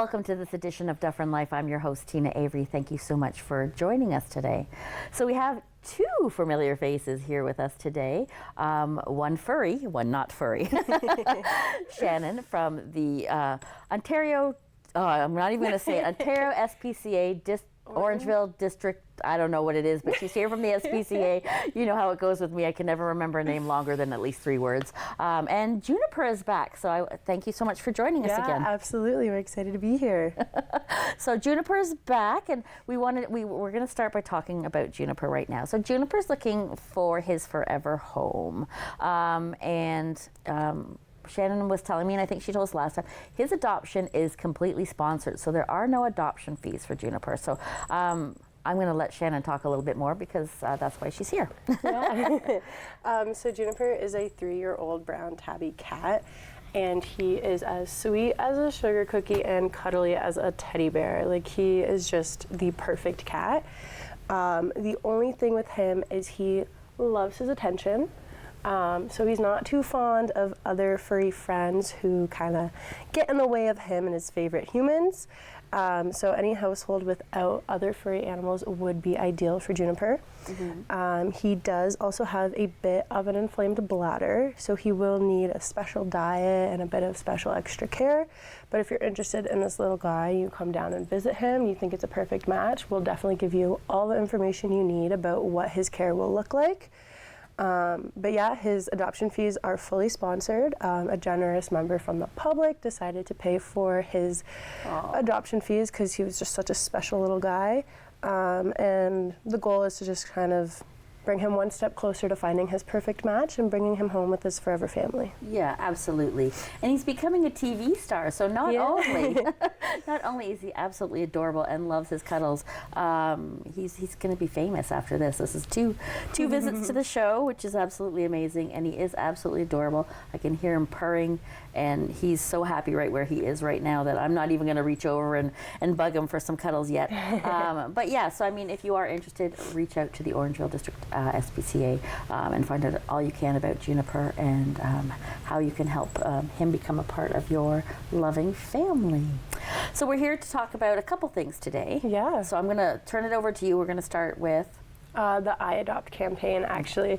welcome to this edition of Dufferin Life. I'm your host, Teena Avery. Thank you so much for joining us today. So we have two familiar faces here with us today. One furry, one not furry. Shannon from the Ontario, I'm not even going to say it, Ontario SPCA Orangeville District. I don't know what it is, but she's here from the SPCA. You know how it goes with me. I can never remember a name longer than at least 3 words. And Juniper is back, so I thank you so much for joining us again. Absolutely. We're excited to be here. So Juniper is back, and we're going to start by talking about Juniper right now. So Juniper's looking for his forever home, Shannon was telling me, and I think she told us last time, his adoption is completely sponsored, so there are no adoption fees for Juniper. So I'm going to let Shannon talk a little bit more because that's why she's here. So Juniper is a 3-year-old brown tabby cat, and he is as sweet as a sugar cookie and cuddly as a teddy bear. Like, he is just the perfect cat. The only thing with him is he loves his attention. So he's not too fond of other furry friends who kind of get in the way of him and his favorite humans. So any household without other furry animals would be ideal for Juniper. Mm-hmm. He does also have a bit of an inflamed bladder, so he will need a special diet and a bit of special extra care. But if you're interested in this little guy, you come down and visit him, you think it's a perfect match, we'll definitely give you all the information you need about what his care will look like. But yeah, his adoption fees are fully sponsored. A generous member from the public decided to pay for his adoption fees because he was just such a special little guy. And the goal is to just kind of bring him one step closer to finding his perfect match and bringing him home with his forever family. Yeah, absolutely. And he's becoming a TV star, so not only is he absolutely adorable and loves his cuddles, he's going to be famous after this. This is two visits to the show, which is absolutely amazing, and he is absolutely adorable. I can hear him purring, and he's so happy right where he is right now that I'm not even going to reach over and bug him for some cuddles yet. But yeah, so I mean, if you are interested, reach out to the Orangeville District SPCA and find out all you can about Juniper and how you can help him become a part of your loving family. So we're here to talk about a couple things today. Yeah. So I'm going to turn it over to you. We're going to start with the I Adopt campaign, actually.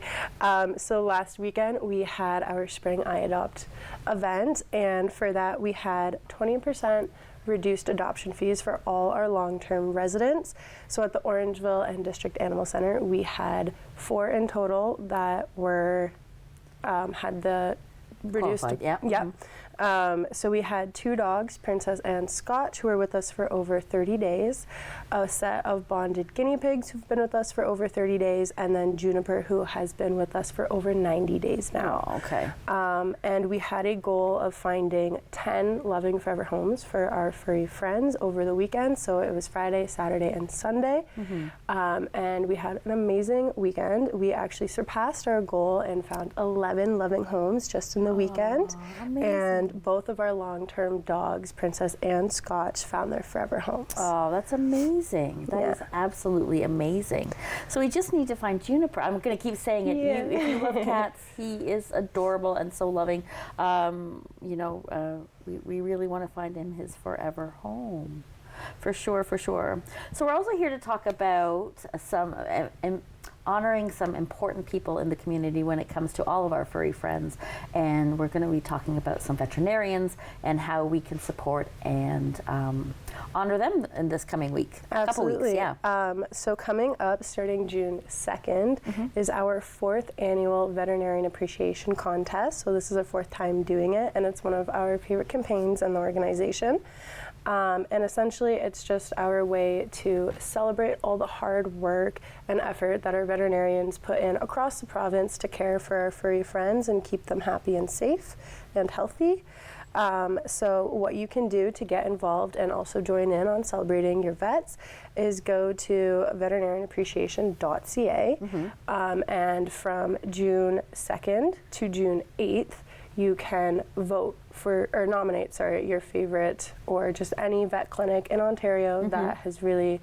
So last weekend we had our spring I Adopt event, and for that we had 20% reduced adoption fees for all our long-term residents. So at the Orangeville and District Animal Center, we had 4 in total that were had the reduced. Qualified, yeah. Yep. Mm-hmm. So we had 2 dogs, Princess and Scotch, who were with us for over 30 days, a set of bonded guinea pigs who've been with us for over 30 days, and then Juniper, who has been with us for over 90 days now. Oh, okay. And we had a goal of finding 10 loving forever homes for our furry friends over the weekend. So it was Friday, Saturday, and Sunday. Mm-hmm. And we had an amazing weekend. We actually surpassed our goal and found 11 loving homes just in the weekend. Amazing. And both of our long-term dogs, Princess and Scotch, found their forever homes. Oh, that's amazing. That is absolutely amazing. So we just need to find Juniper. I'm going to keep saying it. Yeah. If you love cats, he is adorable and so loving. We really want to find him his forever home. For sure, for sure. So we're also here to talk about honoring some important people in the community when it comes to all of our furry friends, and we're going to be talking about some veterinarians and how we can support and honor them in this coming week. Absolutely. Couple weeks, yeah. So coming up, starting June 2nd, is our 4th annual Veterinarian Appreciation Contest. So this is our 4th time doing it, and it's one of our favorite campaigns in the organization. And essentially, it's just our way to celebrate all the hard work and effort that our veterinarians put in across the province to care for our furry friends and keep them happy and safe and healthy. So what you can do to get involved and also join in on celebrating your vets is go to veterinarianappreciation.ca, and from June 2nd to June 8th, you can nominate your favorite or just any vet clinic in Ontario that has really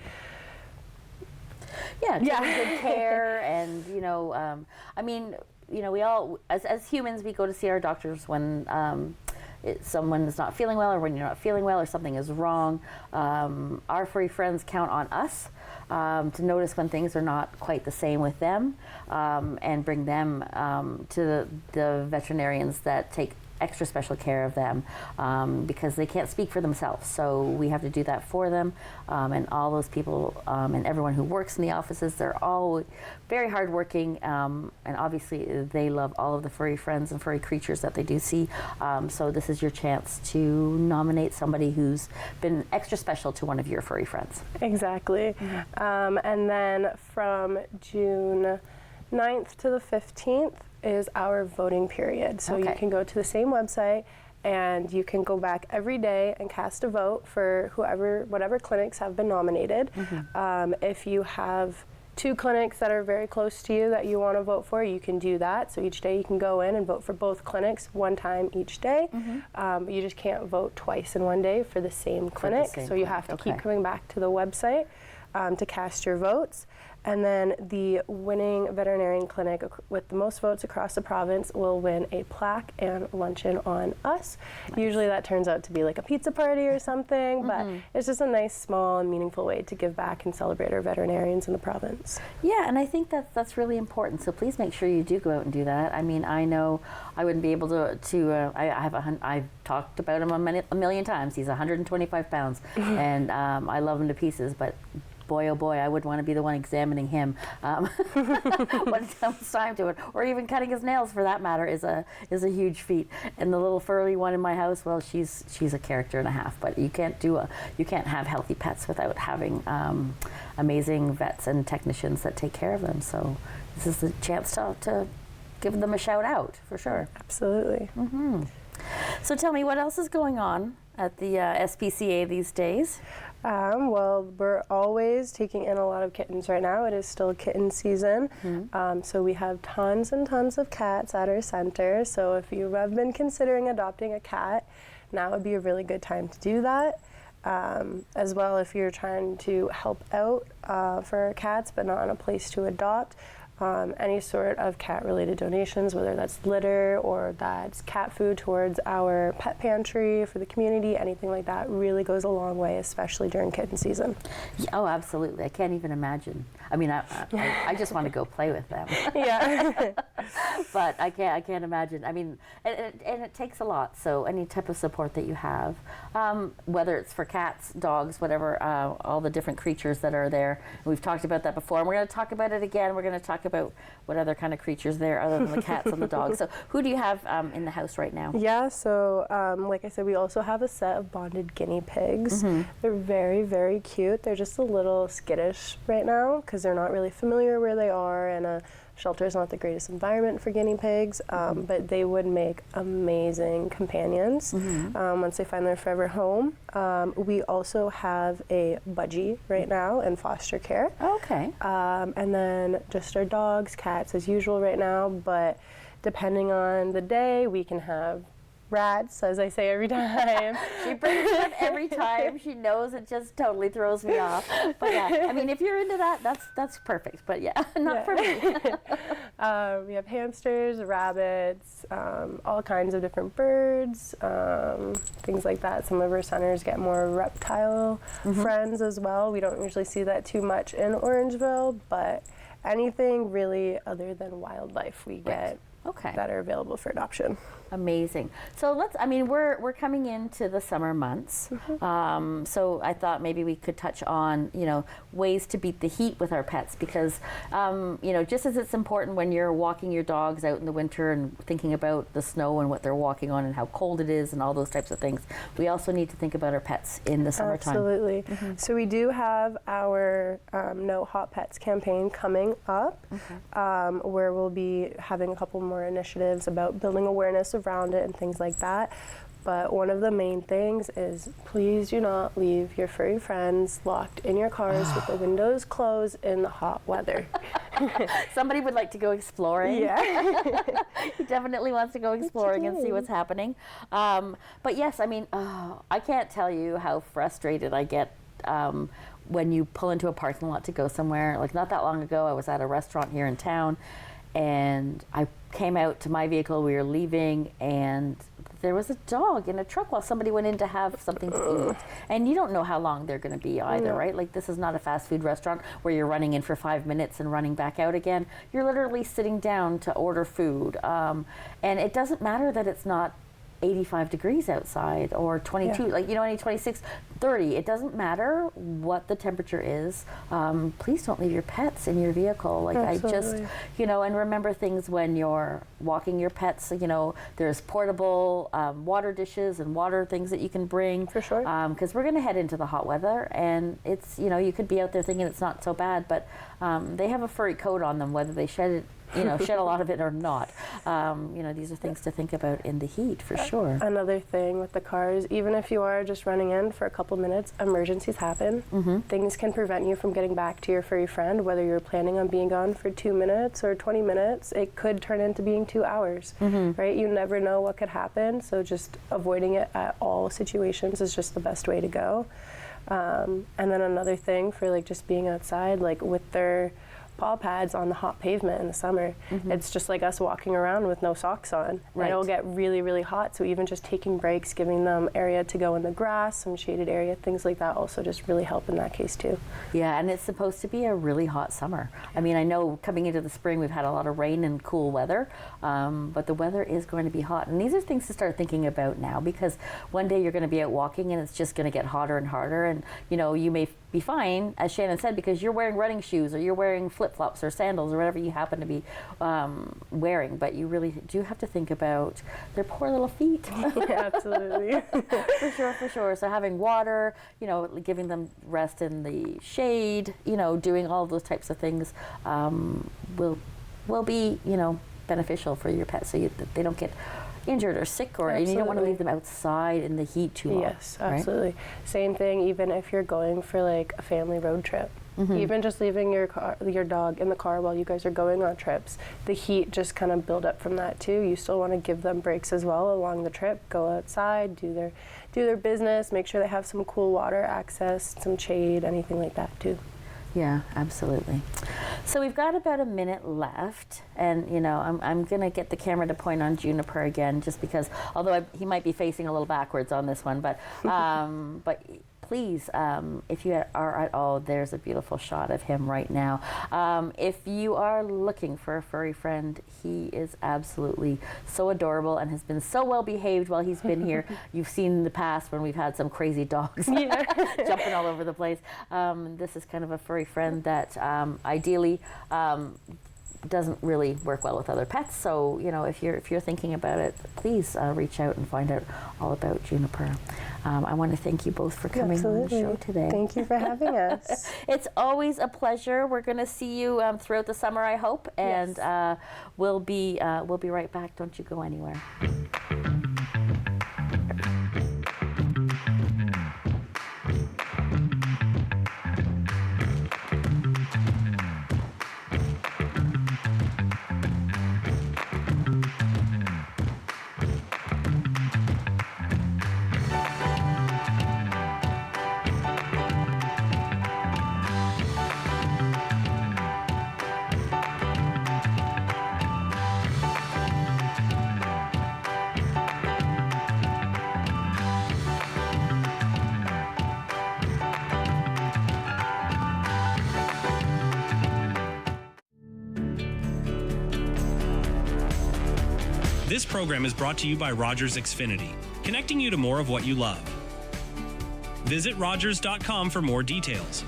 taking good care. And we all as humans, we go to see our doctors when someone is not feeling well, or when you're not feeling well, or something is wrong, our furry friends count on us to notice when things are not quite the same with them, and bring them to the veterinarians that take extra special care of them, because they can't speak for themselves. So we have to do that for them, and all those people and everyone who works in the offices, they're all very hardworking, and obviously they love all of the furry friends and furry creatures that they do see. So this is your chance to nominate somebody who's been extra special to one of your furry friends. Exactly. And then from June 9th to the 15th is our voting period. So you can go to the same website and you can go back every day and cast a vote for whatever clinics have been nominated. If you have 2 clinics that are very close to you that you want to vote for, you can do that. So each day you can go in and vote for both clinics one time each day. But you just can't vote twice in one day for the same clinic. So you have to keep coming back to the website to cast your votes. And then the winning veterinarian clinic with the most votes across the province will win a plaque and luncheon on us. Nice. Usually that turns out to be like a pizza party or something, but it's just a nice, small, and meaningful way to give back and celebrate our veterinarians in the province. Yeah, and I think that's really important. So please make sure you do go out and do that. I mean, I know I wouldn't be able to I've talked about him a million times. He's 125 pounds, and I love him to pieces, but boy, oh boy, I would want to be the one examining him when it comes time to it, or even cutting his nails, for that matter, is a huge feat. And the little furry one in my house, well, she's a character and a half. But you can't have healthy pets without having amazing vets and technicians that take care of them. So this is the chance to give them a shout out, for sure. Absolutely. So tell me, what else is going on at the SPCA these days? Well, we're always taking in a lot of kittens right now. It is still kitten season. So we have tons and tons of cats at our center. So if you have been considering adopting a cat, now would be a really good time to do that. As well, if you're trying to help out for cats but not in a place to adopt, any sort of cat-related donations, whether that's litter or that's cat food towards our pet pantry for the community, anything like that really goes a long way, especially during kitten season. Oh, absolutely. I can't even imagine. I mean, I just want to go play with them. Yeah. But I can't imagine. I mean, and it takes a lot. So any type of support that you have, whether it's for cats, dogs, whatever, all the different creatures that are there. We've talked about that before, and we're going to talk about it again. We're going to talk about what other kind of creatures there other than the cats and the dogs. So who do you have in the house right now? Yeah, so like I said, we also have a set of bonded guinea pigs. They're very, very cute. They're just a little skittish right now because they're not really familiar where they are, and a shelter is not the greatest environment for guinea pigs, but they would make amazing companions once they find their forever home. We also have a budgie right now in foster care. Okay. And then just our dogs, cats as usual right now, but depending on the day, we can have rats, as I say every time. She brings it up every time. She knows it just totally throws me off. But yeah, I mean, if you're into that, that's perfect. But yeah, not for me. We have hamsters, rabbits, all kinds of different birds, things like that. Some of our centers get more reptile friends as well. We don't usually see that too much in Orangeville, but anything really other than wildlife we get that are available for adoption. Amazing. So we're coming into the summer months. So I thought maybe we could touch on, ways to beat the heat with our pets, because, just as it's important when you're walking your dogs out in the winter and thinking about the snow and what they're walking on and how cold it is and all those types of things, we also need to think about our pets in the summertime. Absolutely. So we do have our No Hot Pets campaign coming up, where we'll be having a couple more initiatives about building awareness around it and things like that. But one of the main things is, please do not leave your furry friends locked in your cars with the windows closed in the hot weather. Somebody would like to go exploring. Yeah. He definitely wants to go exploring and see what's happening. But yes, I mean, I can't tell you how frustrated I get when you pull into a parking lot to go somewhere. Like, not that long ago, I was at a restaurant here in town, and I came out to my vehicle, we were leaving, and there was a dog in a truck while somebody went in to have something to eat. And you don't know how long they're going to be either, right? Like, this is not a fast food restaurant where you're running in for 5 minutes and running back out again. You're literally sitting down to order food. And it doesn't matter that it's not 85 degrees outside or 22, like, you know, any 26, 30. It doesn't matter what the temperature is. Please don't leave your pets in your vehicle. Like, Absolutely. I just, you know, and remember things when you're walking your pets. You know, there's portable water dishes and water things that you can bring. For sure. Because we're going to head into the hot weather, and it's, you know, you could be out there thinking it's not so bad, but they have a furry coat on them, whether they shed it, you know, shed a lot of it or not. You know, these are things to think about in the heat, for sure. Another thing with the cars, even if you are just running in for a couple minutes, emergencies happen. Things can prevent you from getting back to your furry friend, whether you're planning on being gone for 2 minutes or 20 minutes. It could turn into being 2 hours, right? You never know what could happen, so just avoiding it at all situations is just the best way to go. And then another thing for, like, just being outside, like with their paw pads on the hot pavement in the summer. It's just like us walking around with no socks on. Right. It'll get really, really hot, so even just taking breaks, giving them area to go in the grass, some shaded area, things like that also just really help in that case too. Yeah, and it's supposed to be a really hot summer. I mean, I know coming into the spring we've had a lot of rain and cool weather, but the weather is going to be hot. And these are things to start thinking about now, because one day you're going to be out walking and it's just going to get hotter and harder, and, you know, you may be fine, as Shannon said, because you're wearing running shoes or you're wearing flip-flops or sandals or whatever you happen to be wearing, but you really do have to think about their poor little feet. Yeah, absolutely. For sure. So having water, you know, giving them rest in the shade, you know, doing all of those types of things will be, you know, beneficial for your pet, so they don't get injured or sick, or and you don't want to leave them outside in the heat too long. Yes, absolutely. Right? Same thing even if you're going for like a family road trip. Even just leaving your dog in the car while you guys are going on trips, the heat just kind of build up from that too. You still want to give them breaks as well along the trip. Go outside, do their business, make sure they have some cool water access, some shade, anything like that too. Yeah, absolutely. So we've got about a minute left, and, you know, I'm going to get the camera to point on Juniper again, just because, although he might be facing a little backwards on this one, but please, if you are at all, there's a beautiful shot of him right now. If you are looking for a furry friend, he is absolutely so adorable and has been so well behaved while he's been here. You've seen in the past when we've had some crazy dogs jumping all over the place. This is kind of a furry friend that ideally doesn't really work well with other pets. So, you know, if you're thinking about it, please reach out and find out all about Juniper. I want to thank you both for coming on the show today. Thank you for having us. It's always a pleasure. We're going to see you throughout the summer, I hope, and yes. We'll be right back. Don't you go anywhere. This program is brought to you by Rogers Xfinity, connecting you to more of what you love. Visit Rogers.com for more details.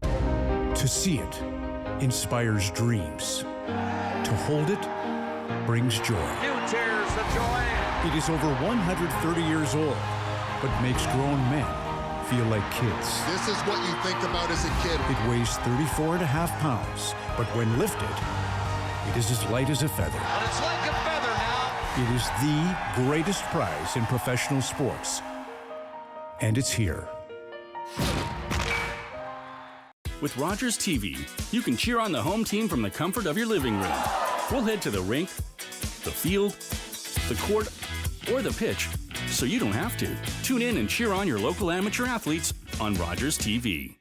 To see it inspires dreams. To hold it brings joy. New tears of joy. It is over 130 years old, but makes grown men feel like kids. This is what you think about as a kid. It weighs 34.5 pounds, but when lifted, it is as light as a feather. And it's like a feather now. It is the greatest prize in professional sports. And it's here. With Rogers TV, you can cheer on the home team from the comfort of your living room. We'll head to the rink, the field, the court, or the pitch, so you don't have to. Tune in and cheer on your local amateur athletes on Rogers TV.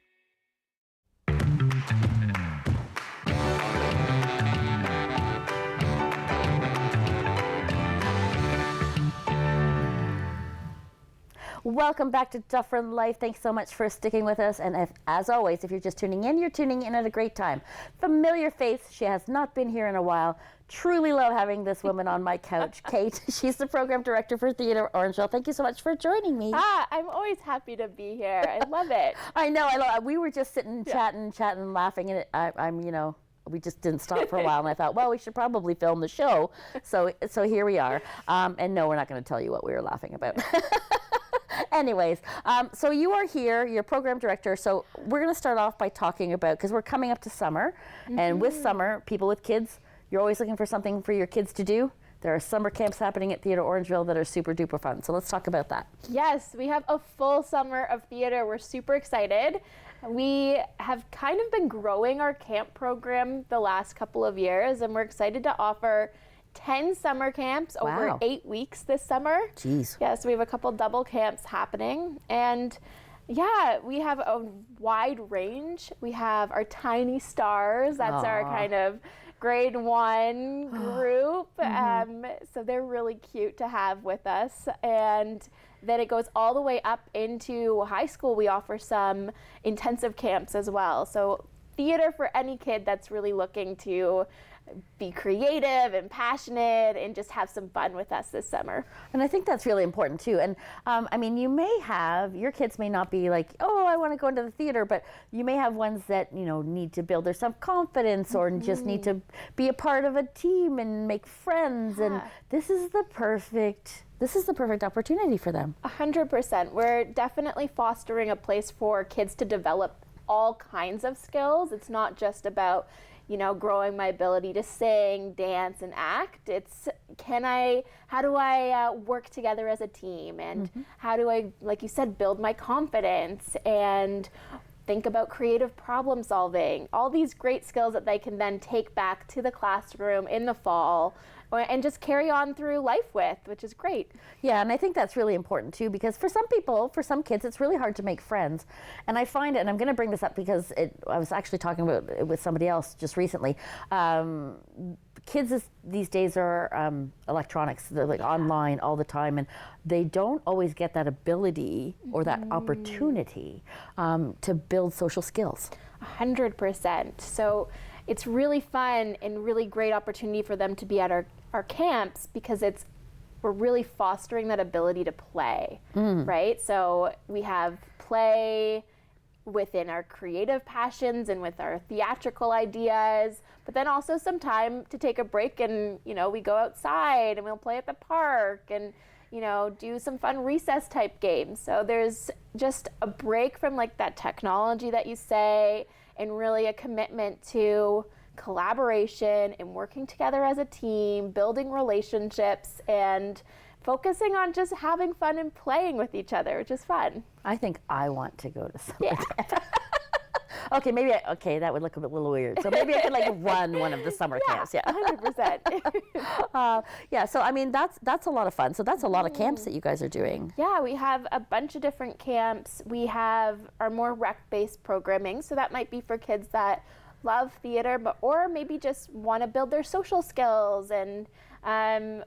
Welcome back to Dufferin Life. Thanks so much for sticking with us. And as always, if you're just tuning in, you're tuning in at a great time. Familiar face. She has not been here in a while. Truly love having this woman on my couch. Kate, she's the program director for Theatre Orangeville. Thank you so much for joining me. I'm always happy to be here. I love it. I know. We were just sitting, chatting, laughing, and we just didn't stop for a while, and I thought, well, we should probably film the show. So here we are. And no, we're not going to tell you what we were laughing about. Anyways, so you are here, you're program director. So we're going to start off by talking about, because we're coming up to summer, and with summer, people with kids, you're always looking for something for your kids to do. There are summer camps happening at Theatre Orangeville that are super duper fun. So let's talk about that. Yes, we have a full summer of theater. We're super excited. We have kind of been growing our camp program the last couple of years, and we're excited to offer 10 summer camps over 8 weeks this summer. Jeez. Yeah, so we have a couple double camps happening. And yeah, we have a wide range. We have our tiny stars. That's our kind of grade 1 group. So they're really cute to have with us. And then it goes all the way up into high school. We offer some intensive camps as well. So theater for any kid that's really looking to be creative and passionate and just have some fun with us this summer. And I think that's really important too. And your kids may not be like, oh, I want to go into the theater, but you may have ones that, need to build their self-confidence or just need to be a part of a team and make friends. And this is the perfect opportunity for them. 100%. We're definitely fostering a place for kids to develop all kinds of skills. It's not just about growing my ability to sing, dance, and act. It's how do I work together as a team? And how do I, like you said, build my confidence and think about creative problem solving? All these great skills that they can then take back to the classroom in the fall and just carry on through life with, which is great. Yeah, and I think that's really important too, because for some kids, it's really hard to make friends. And I find it, and I'm going to bring this up because I was actually talking about it with somebody else just recently. Kids these days are electronics. They're like online all the time, and they don't always get that ability or that opportunity to build social skills. 100%. So it's really fun and really great opportunity for them to be at our camps because we're really fostering that ability to play, right? So we have play within our creative passions and with our theatrical ideas, but then also some time to take a break and, we go outside and we'll play at the park and, do some fun recess type games. So there's just a break from like that technology that you say and really a commitment to collaboration and working together as a team, building relationships, and focusing on just having fun and playing with each other, which is fun. I think I want to go to summer camp. Okay, that would look a little weird. So maybe I could run one of the summer camps. Yeah, 100%. So that's a lot of fun. So that's a lot of camps that you guys are doing. Yeah, we have a bunch of different camps. We have our more rec-based programming. So that might be for kids that love theater, or maybe just want to build their social skills and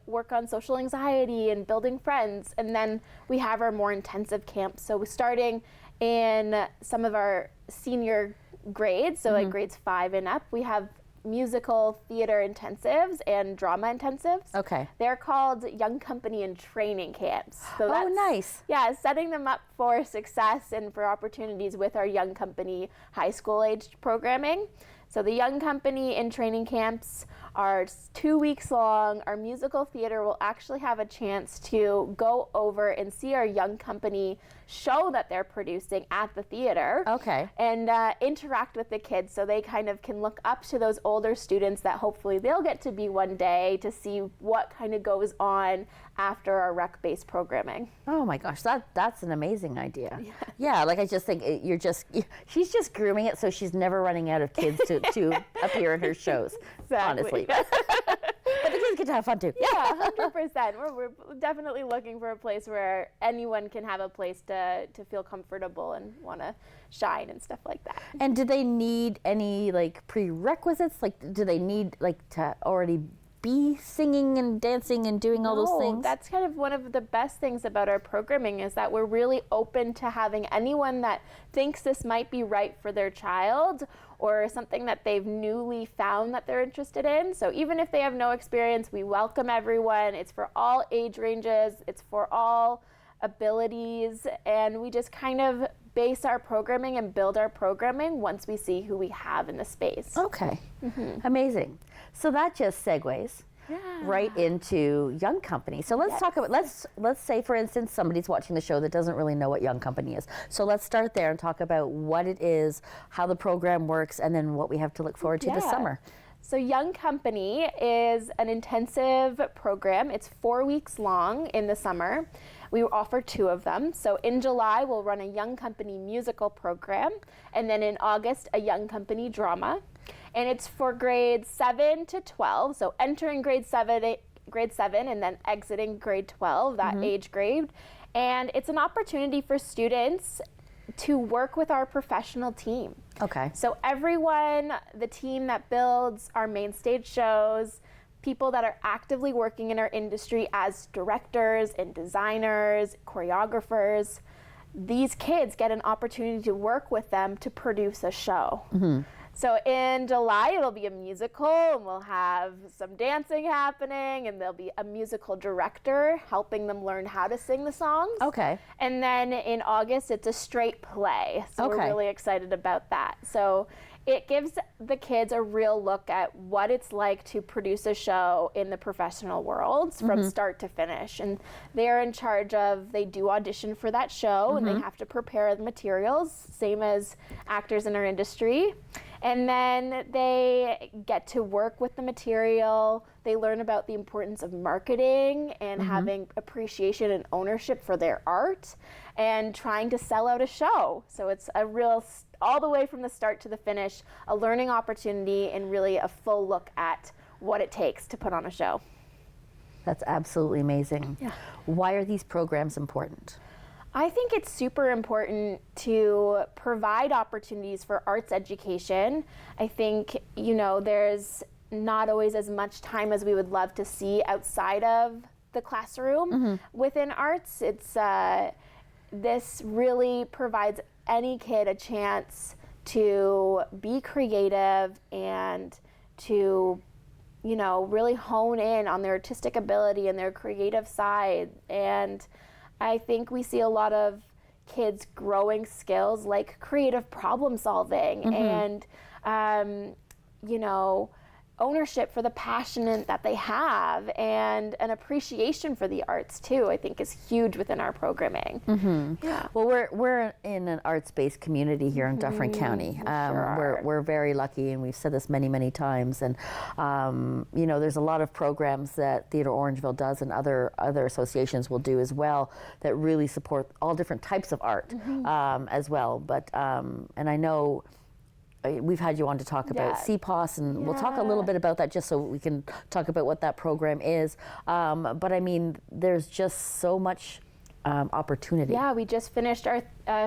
work on social anxiety and building friends. And then we have our more intensive camps. So we're starting in some of our senior grades, so like grades 5 and up, we have musical theater intensives and drama intensives. Okay. They're called Young Company and Training Camps. So that's, nice. Yeah, setting them up for success and for opportunities with our Young Company high school aged programming. So the Young Company and Training Camps are 2 weeks long. Our musical theater will actually have a chance to go over and see our Young Company show that they're producing at the theater. Okay. And interact with the kids so they kind of can look up to those older students that hopefully they'll get to be one day to see what kind of goes on after our rec-based programming. Oh my gosh, that's an amazing idea. Yeah, I just think she's just grooming it so she's never running out of kids to appear in her shows. Exactly. Honestly. But the kids get to have fun too. Yeah, 100%. We're definitely looking for a place where anyone can have a place to feel comfortable and want to shine and stuff like that. And do they need any prerequisites? Do they need to already be singing and dancing and doing all those things? That's kind of one of the best things about our programming is that we're really open to having anyone that thinks this might be right for their child or something that they've newly found that they're interested in. So even if they have no experience, we welcome everyone. It's for all age ranges. It's for all abilities. And we just kind of base our programming and build our programming once we see who we have in the space. Okay. Amazing. So that just segues right into Young Company. So let's talk about, let's say, for instance, somebody's watching the show that doesn't really know what Young Company is. So let's start there and talk about what it is, how the program works, and then what we have to look forward to this summer. So Young Company is an intensive program. It's 4 weeks long in the summer. We offer 2 of them. So in July, we'll run a Young Company musical program, and then in August, a Young Company drama. And it's for grades 7 to 12, so entering grade 7 and then exiting grade 12, that age grade. And it's an opportunity for students to work with our professional team. Okay. So everyone, the team that builds our main stage shows, people that are actively working in our industry as directors and designers, choreographers, these kids get an opportunity to work with them to produce a show. So in July, it'll be a musical, and we'll have some dancing happening, and there'll be a musical director helping them learn how to sing the songs. Okay. And then in August, it's a straight play. So we're really excited about that. So it gives the kids a real look at what it's like to produce a show in the professional world from start to finish. And they're in charge of, they do audition for that show, and they have to prepare the materials, same as actors in our industry. And then they get to work with the material. They learn about the importance of marketing and having appreciation and ownership for their art and trying to sell out a show. So it's a real, all the way from the start to the finish, a learning opportunity and really a full look at what it takes to put on a show. That's absolutely amazing. Yeah. Why are these programs important? I think it's super important to provide opportunities for arts education. I think, you know, there's not always as much time as we would love to see outside of the classroom within arts. It's this really provides any kid a chance to be creative and to, you know, really hone in on their artistic ability and their creative side. And I think we see a lot of kids growing skills like creative problem solving and, you know, ownership for the passion that they have and an appreciation for the arts too, I think is huge within our programming. Yeah. Well, we're in an arts-based community here in Dufferin County. We're very lucky, and we've said this many times. And you know, there's a lot of programs that Theatre Orangeville does, and other associations will do as well, that really support all different types of art as well. But and I know we've had you on to talk about CPOS, and we'll talk a little bit about that just so we can talk about what that program is. But I mean, there's just so much opportunity. Yeah, we just finished our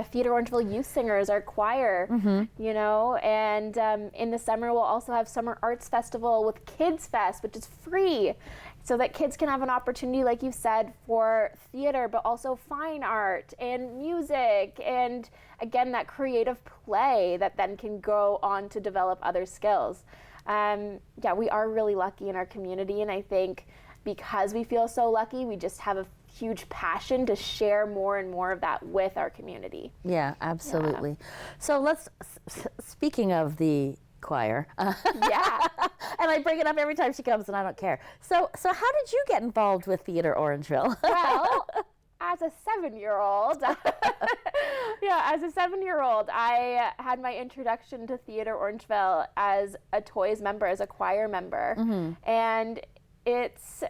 Theatre Orangeville Youth Singers, our choir, you know, and in the summer we'll also have Summer Arts Festival with Kids Fest, which is free, so that kids can have an opportunity, like you said, for theater, but also fine art and music, and again, that creative play that then can go on to develop other skills. Yeah, we are really lucky in our community, and I think because we feel so lucky, we just have a huge passion to share more and more of that with our community. Yeah, absolutely. Yeah. So let's, speaking of the choir, and I bring it up every time she comes, and I don't care. So how did you get involved with Theatre Orangeville? Well, as a 7-year-old, I had my introduction to Theatre Orangeville as a Toys member, as a choir member, and it's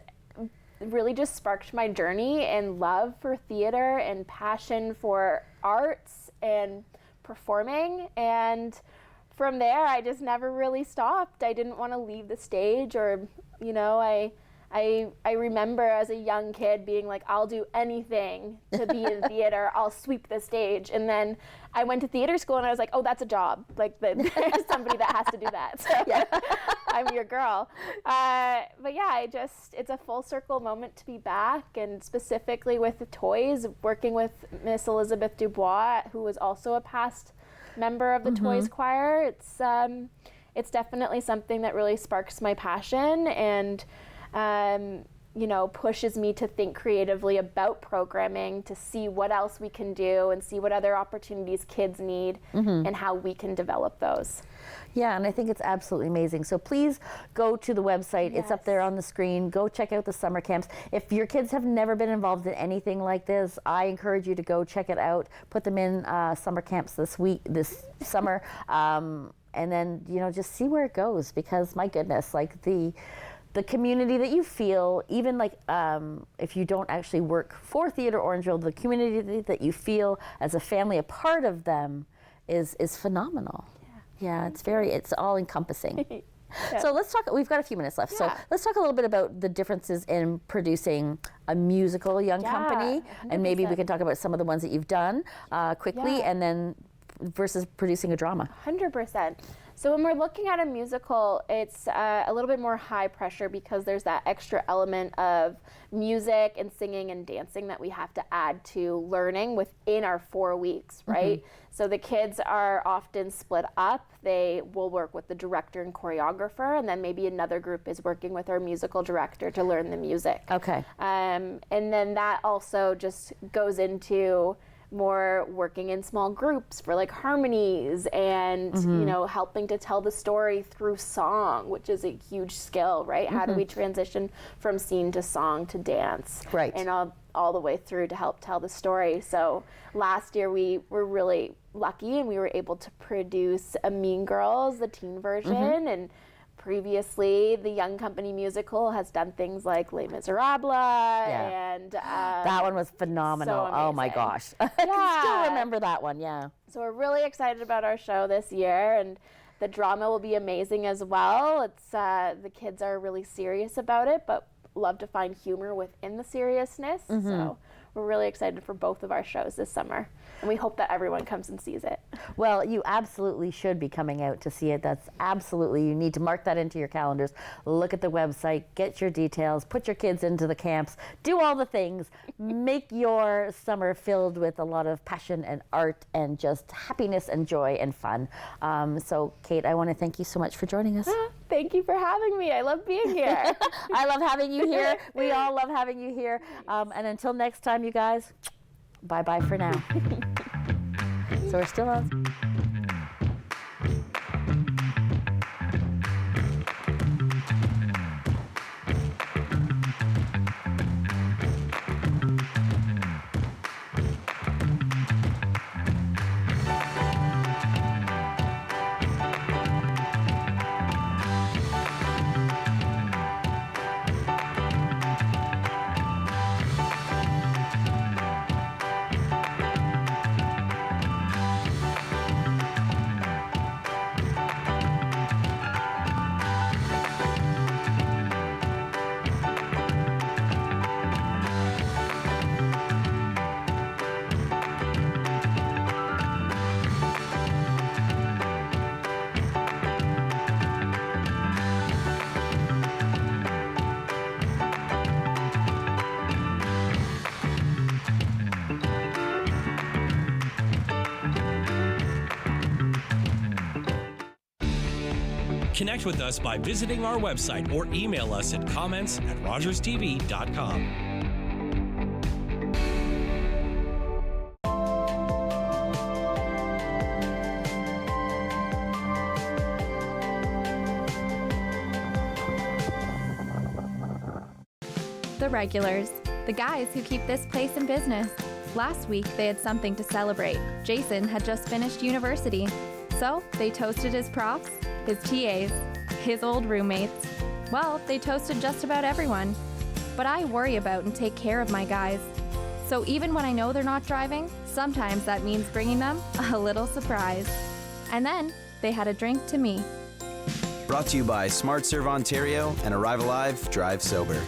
really just sparked my journey and love for theater and passion for arts and performing. And from there, I just never really stopped. I didn't want to leave the stage, or, you know, I remember as a young kid being like, I'll do anything to be in theater. I'll sweep the stage. And then I went to theater school, and I was like, oh, that's a job. Like, there's somebody that has to do that. So, I'm your girl. But yeah, it's a full circle moment to be back, and specifically with the toys, working with Miss Elizabeth Dubois, who was also a past member of the Toys Choir. It's definitely something that really sparks my passion and pushes me to think creatively about programming, to see what else we can do and see what other opportunities kids need and how we can develop those. Yeah, and I think it's absolutely amazing. So please go to the website. Yes. It's up there on the screen. Go check out the summer camps. If your kids have never been involved in anything like this, I encourage you to go check it out. Put them in summer camps this summer, and then just see where it goes. Because my goodness, like the community that you feel, even like if you don't actually work for Theatre Orangeville, the community that you feel as a family, a part of them, is phenomenal. Yeah, it's all encompassing. Yeah. So let's talk, we've got a few minutes left. Yeah. So let's talk a little bit about the differences in producing a musical young company. 100%. And maybe we can talk about some of the ones that you've done quickly, and then versus producing a drama. 100%. So when we're looking at a musical, it's a little bit more high pressure because there's that extra element of music and singing and dancing that we have to add to learning within our 4 weeks, right? So the kids are often split up. They will work with the director and choreographer, and then maybe another group is working with our musical director to learn the music. Okay. And then that also just goes into more working in small groups for like harmonies and helping to tell the story through song, which is a huge skill, right? How do we transition from scene to song to dance, right? And all the way through to help tell the story. So last year we were really lucky and we were able to produce a Mean Girls, the teen version, and previously, the Young Company musical has done things like Les Miserables, and that one was phenomenal. So oh my gosh, I can still remember that one. Yeah. So we're really excited about our show this year, and the drama will be amazing as well. It's the kids are really serious about it, but love to find humor within the seriousness. So we're really excited for both of our shows this summer, and we hope that everyone comes and sees it. Well, you absolutely should be coming out to see it. That's absolutely, you need to mark that into your calendars. Look at the website, get your details, put your kids into the camps, do all the things. Make your summer filled with a lot of passion and art and just happiness and joy and fun. So, Kate, I want to thank you so much for joining us. Thank you for having me. I love being here. I love having you here. We all love having you here. And until next time, you guys, bye-bye for now. So we're still on. Connect with us by visiting our website or email us at comments@rogerstv.com. The regulars, the guys who keep this place in business. Last week, they had something to celebrate. Jason had just finished university. So they toasted his profs, his TAs, his old roommates. Well, they toasted just about everyone. But I worry about and take care of my guys. So even when I know they're not driving, sometimes that means bringing them a little surprise. And then they had a drink to me. Brought to you by Smart Serve Ontario and Arrive Alive, Drive Sober.